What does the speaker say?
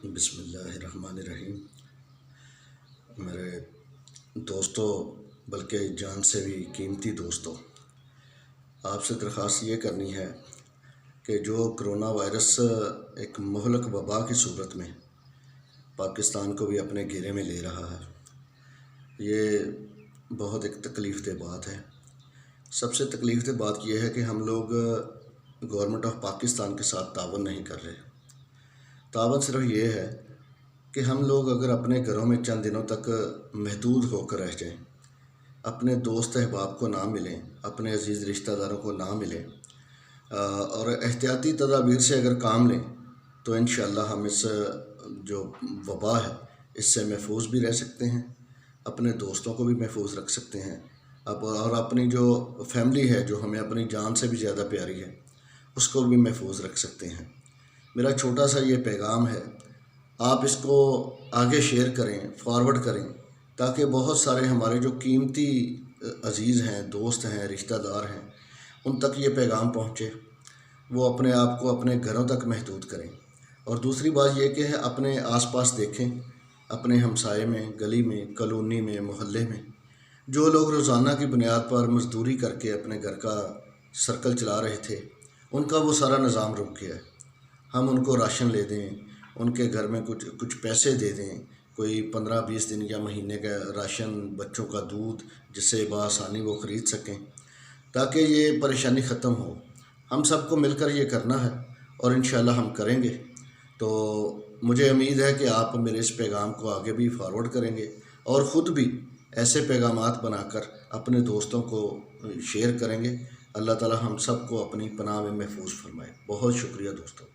بسم اللہ الرحمن الرحیم۔ میرے دوستوں، بلکہ جان سے بھی قیمتی دوستوں، آپ سے درخواست یہ کرنی ہے کہ جو کرونا وائرس ایک مہلک وبا کی صورت میں پاکستان کو بھی اپنے گھیرے میں لے رہا ہے، یہ بہت ایک تکلیف دہ بات ہے۔ سب سے تکلیف دہ بات یہ ہے کہ ہم لوگ گورنمنٹ آف پاکستان کے ساتھ تعاون نہیں کر رہے۔ تعاون صرف یہ ہے کہ ہم لوگ اگر اپنے گھروں میں چند دنوں تک محدود ہو کر رہ جائیں، اپنے دوست احباب کو نہ ملیں، اپنے عزیز رشتہ داروں کو نہ ملیں، اور احتیاطی تدابیر سے اگر کام لیں تو انشاءاللہ ہم اس جو وبا ہے اس سے محفوظ بھی رہ سکتے ہیں، اپنے دوستوں کو بھی محفوظ رکھ سکتے ہیں، اور اپنی جو فیملی ہے جو ہمیں اپنی جان سے بھی زیادہ پیاری ہے اس کو بھی محفوظ رکھ سکتے ہیں۔ میرا چھوٹا سا یہ پیغام ہے، آپ اس کو آگے شیئر کریں، فارورڈ کریں، تاکہ بہت سارے ہمارے جو قیمتی عزیز ہیں، دوست ہیں، رشتہ دار ہیں، ان تک یہ پیغام پہنچے، وہ اپنے آپ کو اپنے گھروں تک محدود کریں۔ اور دوسری بات یہ کہ اپنے آس پاس دیکھیں، اپنے ہمسائے میں، گلی میں، کالونی میں، محلے میں جو لوگ روزانہ کی بنیاد پر مزدوری کر کے اپنے گھر کا سرکل چلا رہے تھے، ان کا وہ سارا نظام رک گیا ہے۔ ہم ان کو راشن لے دیں، ان کے گھر میں کچھ پیسے دے دیں، کوئی 15-20 دن یا مہینے کا راشن، بچوں کا دودھ، جس سے بآسانی وہ خرید سکیں، تاکہ یہ پریشانی ختم ہو۔ ہم سب کو مل کر یہ کرنا ہے اور انشاءاللہ ہم کریں گے۔ تو مجھے امید ہے کہ آپ میرے اس پیغام کو آگے بھی فارورڈ کریں گے اور خود بھی ایسے پیغامات بنا کر اپنے دوستوں کو شیئر کریں گے۔ اللہ تعالی ہم سب کو اپنی پناہ میں محفوظ فرمائے۔ بہت شکریہ دوستوں۔